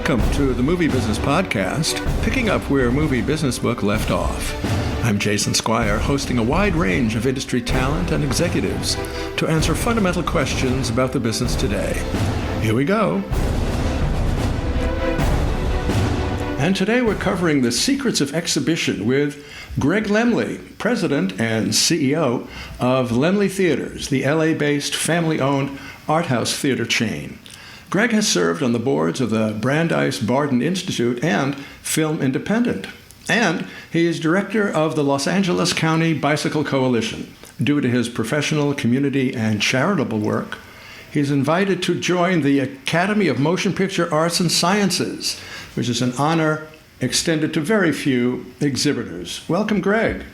Welcome to the Movie Business Podcast, picking up where Movie Business Book left off. I'm Jason Squire, hosting a wide range of industry talent and executives to answer fundamental questions about the business today. Here we go. And today we're covering the secrets of exhibition with Greg Laemmle, President and CEO of Laemmle Theaters, the LA-based family-owned arthouse theater chain. Greg has served on the boards of the Brandeis Bardin Institute and Film Independent, and he is director of the Los Angeles County Bicycle Coalition. Due to his professional, community, and charitable work, he's invited to join the Academy of Motion Picture Arts and Sciences, which is an honor extended to very few exhibitors. Welcome, Greg.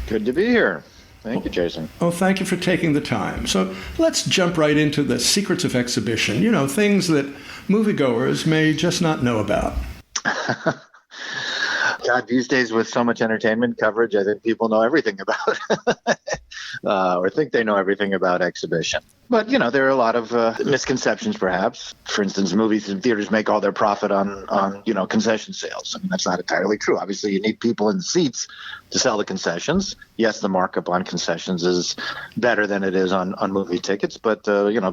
Good to be here. Thank you, Jason. Oh, thank you for taking the time. So let's jump right into the secrets of exhibition, things that moviegoers may just not know about. God, these days with so much entertainment coverage, I think people know everything about or think they know everything about exhibition. But, there are a lot of misconceptions, perhaps. For instance, movies and theaters make all their profit on concession sales. I mean, that's not entirely true. Obviously, you need people in the seats to sell the concessions. Yes, the markup on concessions is better than it is on movie tickets, but,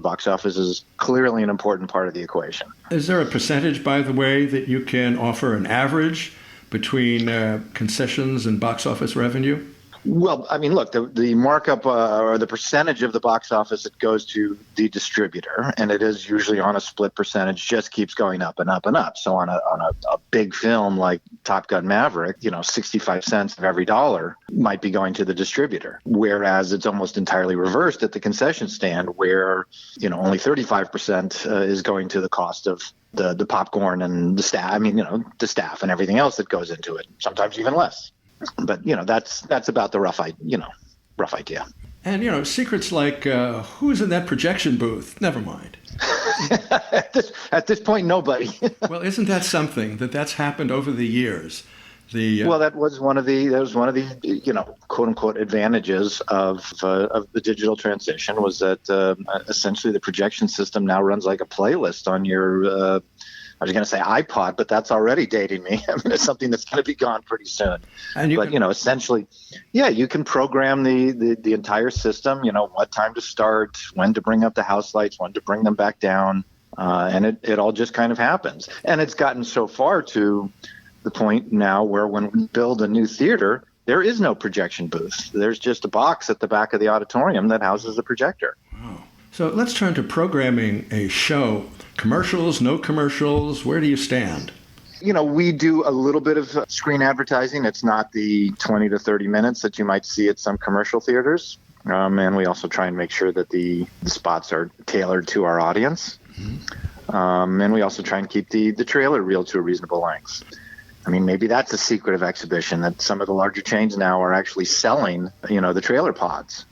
box office is clearly an important part of the equation. Is there a percentage, by the way, that you can offer an average between concessions and box office revenue? Well, I mean, look, the markup or the percentage of the box office that goes to the distributor, and it is usually on a split percentage, just keeps going up and up and up. So on a big film like Top Gun Maverick, 65 cents of every dollar might be going to the distributor, whereas it's almost entirely reversed at the concession stand where, only 35% is going to the cost of the popcorn and the staff. I mean, the staff and everything else that goes into it, sometimes even less. But, that's about the rough idea. And, secrets like who's in that projection booth? Never mind. At this point, nobody. Well, isn't that something that's happened over the years? Well, that was one of the quote unquote advantages of the digital transition was that essentially the projection system now runs like a playlist on your I was going to say iPod, but that's already dating me. I mean, it's something that's going to be gone pretty soon. Essentially, you can program the entire system, what time to start, when to bring up the house lights, when to bring them back down. And it all just kind of happens. And it's gotten so far to the point now where when we build a new theater, there is no projection booth. There's just a box at the back of the auditorium that houses the projector. Wow. So let's turn to programming a show. Commercials, no commercials, where do you stand? We do a little bit of screen advertising. It's not the 20 to 30 minutes that you might see at some commercial theaters. And we also try and make sure that the spots are tailored to our audience. Mm-hmm. And we also try and keep the trailer reel to a reasonable length. I mean, maybe that's a secret of exhibition, that some of the larger chains now are actually selling, the trailer pods.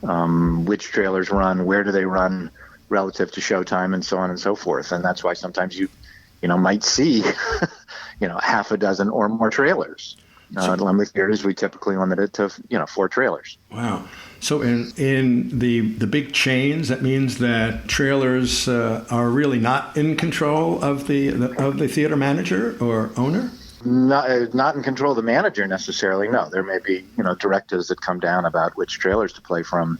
Which trailers run, where do they run relative to showtime, and so on and so forth. And that's why sometimes you might see, half a dozen or more trailers. At Laemmle Theaters, we typically limit it to, 4 trailers. Wow. So in the big chains, that means that trailers are really not in control of the theater manager or owner? Not in control of the manager necessarily, no. There may be, directives that come down about which trailers to play from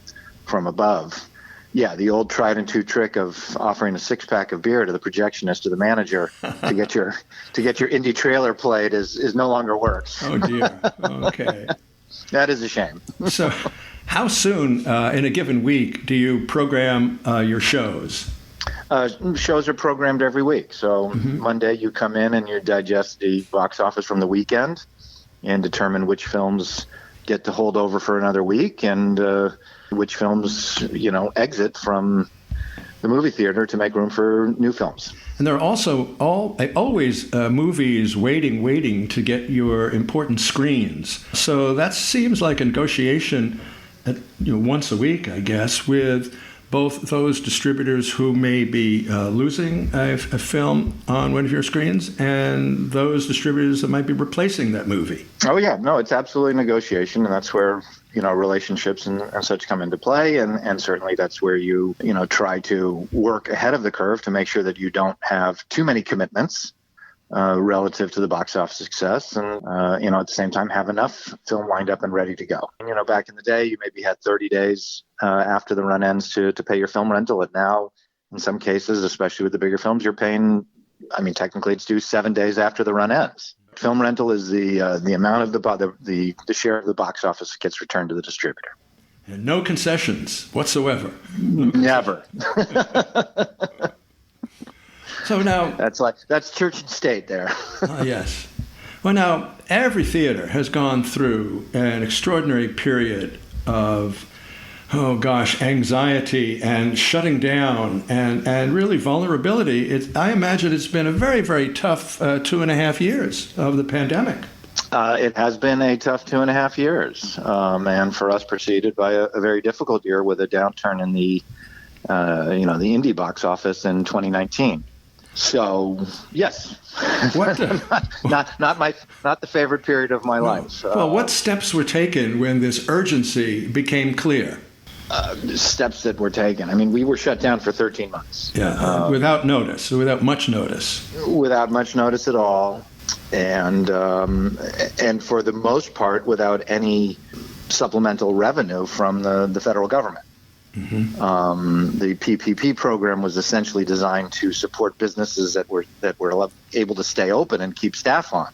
above. Yeah, the old tried and true trick of offering a 6-pack of beer to the projectionist or the manager to get your indie trailer played is no longer works. Oh dear. Okay. That is a shame. So, how soon in a given week do you program your shows? Shows are programmed every week. So Monday you come in and you digest the box office from the weekend and determine which films get to hold over for another week and which films, exit from the movie theater to make room for new films. And there are also always movies waiting to get your important screens. So that seems like a negotiation once a week, I guess, with both those distributors who may be losing a film on one of your screens and those distributors that might be replacing that movie. Oh, yeah. No, it's absolutely negotiation, and that's where, relationships and such come into play. And certainly that's where you try to work ahead of the curve to make sure that you don't have too many commitments relative to the box office success, and at the same time have enough film lined up and ready to go. Back in the day, you maybe had 30 days after the run ends to pay your film rental, and now in some cases, especially with the bigger films, you're paying, technically it's due 7 days after the run ends. Film rental is the amount of the share of the box office that gets returned to the distributor. And no concessions whatsoever. Never. So now that's church and state there. Yes. Well, now every theater has gone through an extraordinary period of, anxiety and shutting down and really vulnerability. I imagine it's been a very, very tough 2.5 years of the pandemic. It has been a tough 2.5 years, and for us preceded by a very difficult year with a downturn in the indie box office in 2019. So yes, what not the favorite period of my life. Well, what steps were taken when this urgency became clear? Steps that were taken. We were shut down for 13 months. Yeah, without notice, without much notice. Without much notice at all, and for the most part, without any supplemental revenue from the federal government. Mm-hmm. The PPP program was essentially designed to support businesses that were able to stay open and keep staff on.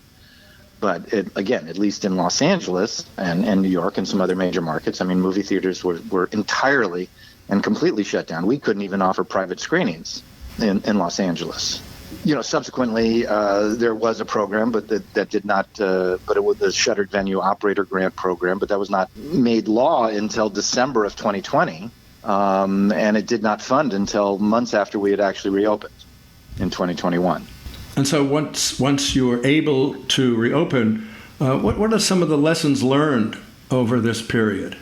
But at least in Los Angeles and New York and some other major markets, movie theaters were entirely and completely shut down. We couldn't even offer private screenings in Los Angeles. Subsequently, there was a program, but that did not. But it was the Shuttered Venue Operator Grant Program, but that was not made law until December of 2020. And it did not fund until months after we had actually reopened in 2021. And so once you were able to reopen, what are some of the lessons learned over this period?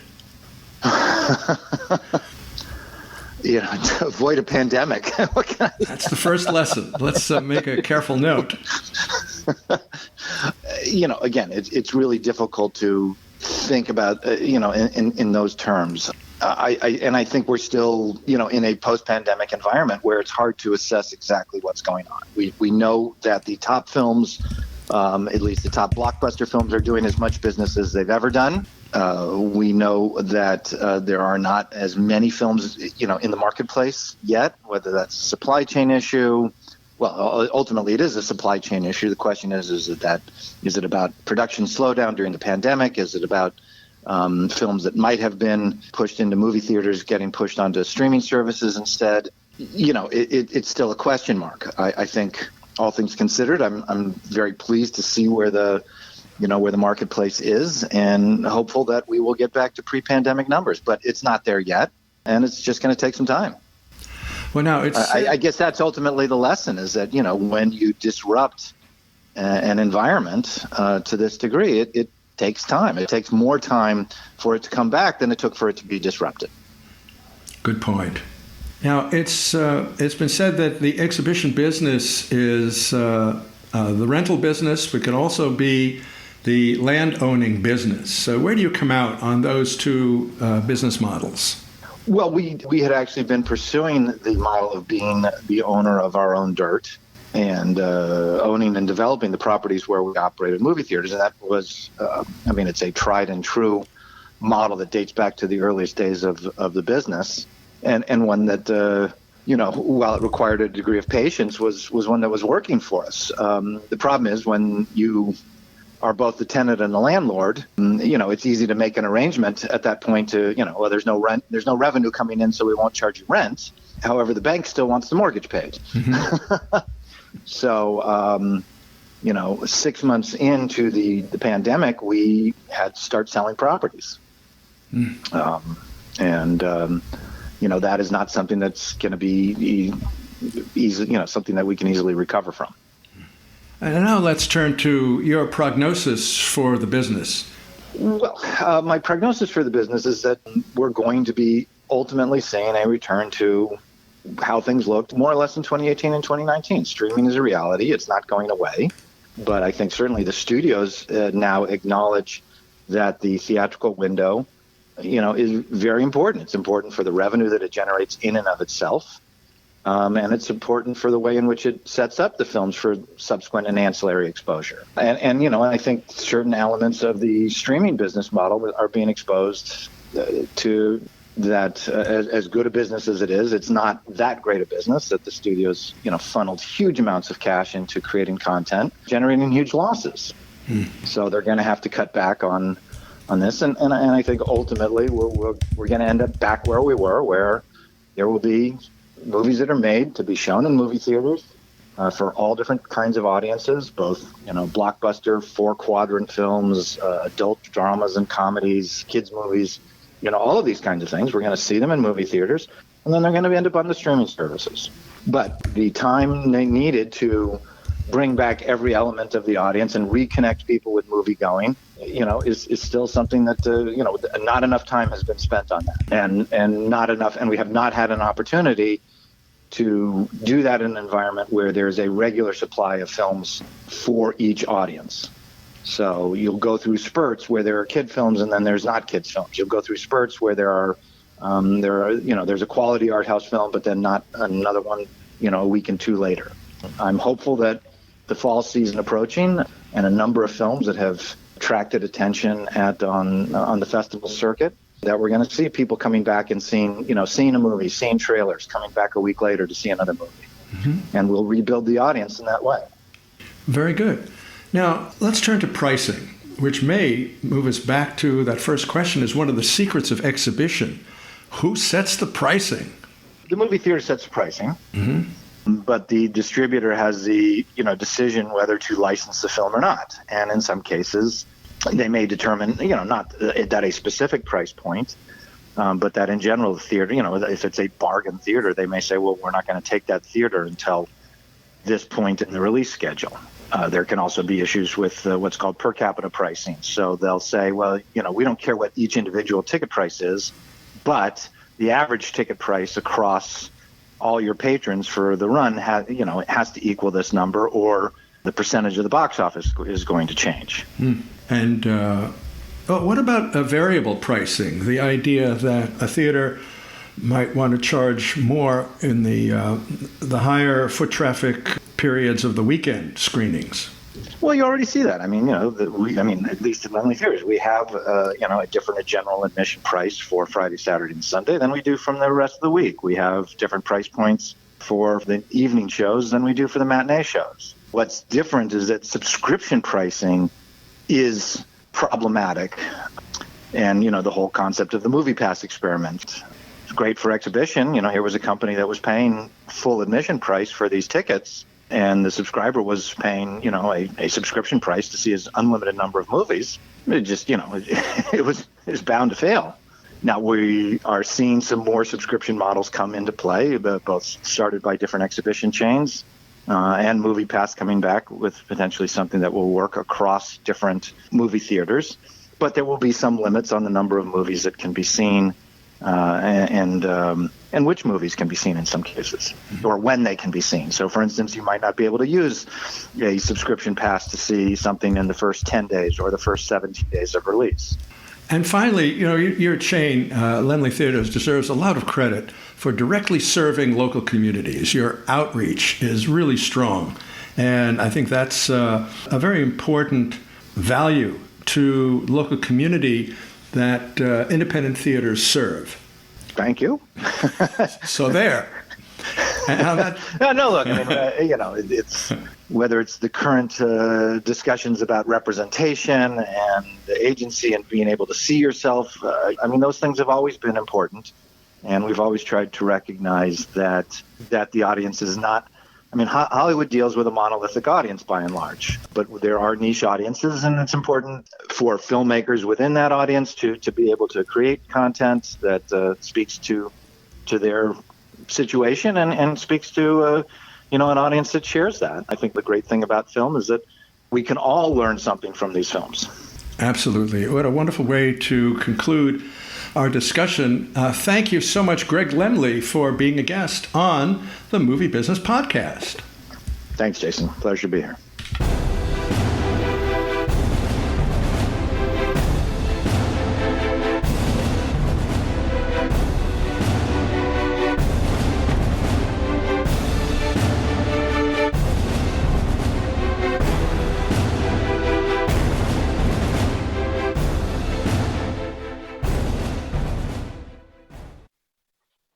To avoid a pandemic. That's the first lesson. Let's make a careful note. Again, it's really difficult to think about, in those terms. I think we're still, in a post-pandemic environment where it's hard to assess exactly what's going on. We know that the top films, at least the top blockbuster films, are doing as much business as they've ever done. We know that there are not as many films, in the marketplace yet, whether that's a supply chain issue. Well, ultimately, it is a supply chain issue. The question is it about production slowdown during the pandemic? Is it about films that might have been pushed into movie theaters getting pushed onto streaming services instead? It's still a question mark. I think, all things considered, I'm very pleased to see where the marketplace is, and hopeful that we will get back to pre-pandemic numbers. But it's not there yet, and it's just going to take some time. Well, now I guess that's ultimately the lesson, is that when you disrupt an environment to this degree, it takes time. It takes more time for it to come back than it took for it to be disrupted. Good point. Now, it's been said that the exhibition business is the rental business, but can also be the land-owning business. So where do you come out on those two business models? Well, we had actually been pursuing the model of being the owner of our own dirt and owning and developing the properties where we operated movie theaters. And that was, it's a tried and true model that dates back to the earliest days of the business, and one that, while it required a degree of patience, was one that was working for us. The problem is when you are both the tenant and the landlord, it's easy to make an arrangement at that point to, there's no rent, there's no revenue coming in, so we won't charge you rent. However, the bank still wants the mortgage paid. Mm-hmm. So, 6 months into the pandemic, we had to start selling properties. That is not something that's going to be easy, something that we can easily recover from. And now let's turn to your prognosis for the business. Well, my prognosis for the business is that we're going to be ultimately seeing a return to how things looked more or less in 2018 and 2019. Streaming is a reality. It's not going away. But I think certainly the studios now acknowledge that the theatrical window, is very important. It's important for the revenue that it generates in and of itself. And it's important for the way in which it sets up the films for subsequent and ancillary exposure. And I think certain elements of the streaming business model are being exposed to that. As good a business as it is, it's not that great a business, that the studios, funneled huge amounts of cash into creating content, generating huge losses. So they're going to have to cut back on this. And I think ultimately we're going to end up back where we were, where there will be movies that are made to be shown in movie theaters for all different kinds of audiences, both, blockbuster, 4-quadrant films, adult dramas and comedies, kids movies, all of these kinds of things. We're going to see them in movie theaters, and then they're going to end up on the streaming services. But the time they needed to bring back every element of the audience and reconnect people with movie going, is still something that, not enough time has been spent on that, and not enough, and we have not had an opportunity to do that in an environment where there's a regular supply of films for each audience. So you'll go through spurts where there are kid films and then there's not kids films. You'll go through spurts where there's a quality art house film, but then not another one, a week and two later. I'm hopeful that the fall season approaching and a number of films that have attracted attention on the festival circuit, that we're going to see people coming back and seeing a movie, seeing trailers, coming back a week later to see another movie. And we'll rebuild the audience in that way. Very good. Now, let's turn to pricing, which may move us back to that first question as one of the secrets of exhibition. Who sets the pricing? The movie theater sets the pricing, but the distributor has the decision whether to license the film or not. And in some cases, they may determine, not at a specific price point, but that in general, the theater, if it's a bargain theater, they may say, well, we're not going to take that theater until this point in the release schedule. There can also be issues with what's called per capita pricing. So they'll say, well, we don't care what each individual ticket price is, but the average ticket price across all your patrons for the run, it has to equal this number, or the percentage of the box office is going to change. And what about variable pricing? The idea that a theater might want to charge more in the higher foot traffic periods of the weekend screenings. Well, you already see that. I mean, at least in Laemmle theaters, we have a general admission price for Friday, Saturday, and Sunday than we do from the rest of the week. We have different price points for the evening shows than we do for the matinee shows. What's different is that subscription pricing is problematic. And, the whole concept of the movie pass experiment. It's great for exhibition. Here was a company that was paying full admission price for these tickets, and the subscriber was paying, a subscription price to see his unlimited number of movies. It just, it was bound to fail. Now we are seeing some more subscription models come into play, both started by different exhibition chains, and MoviePass coming back with potentially something that will work across different movie theaters. But there will be some limits on the number of movies that can be seen, and which movies can be seen in some cases, or when they can be seen. So, for instance, you might not be able to use a subscription pass to see something in the first 10 days or the first 17 days of release. And finally, your chain, Laemmle Theaters, deserves a lot of credit for directly serving local communities. Your outreach is really strong, and I think that's a very important value to local community that independent theaters serve. Thank you. So there. And how that... No, look, it's whether it's the current discussions about representation and the agency and being able to see yourself. Those things have always been important, and we've always tried to recognize that the audience is not. Hollywood deals with a monolithic audience by and large, but there are niche audiences, and it's important for filmmakers within that audience to be able to create content that speaks to their situation and speaks to an audience that shares that. I think the great thing about film is that we can all learn something from these films. Absolutely. What a wonderful way to conclude our discussion. Thank you so much, Greg Laemmle, for being a guest on the Movie Business Podcast. Thanks, Jason. Pleasure to be here.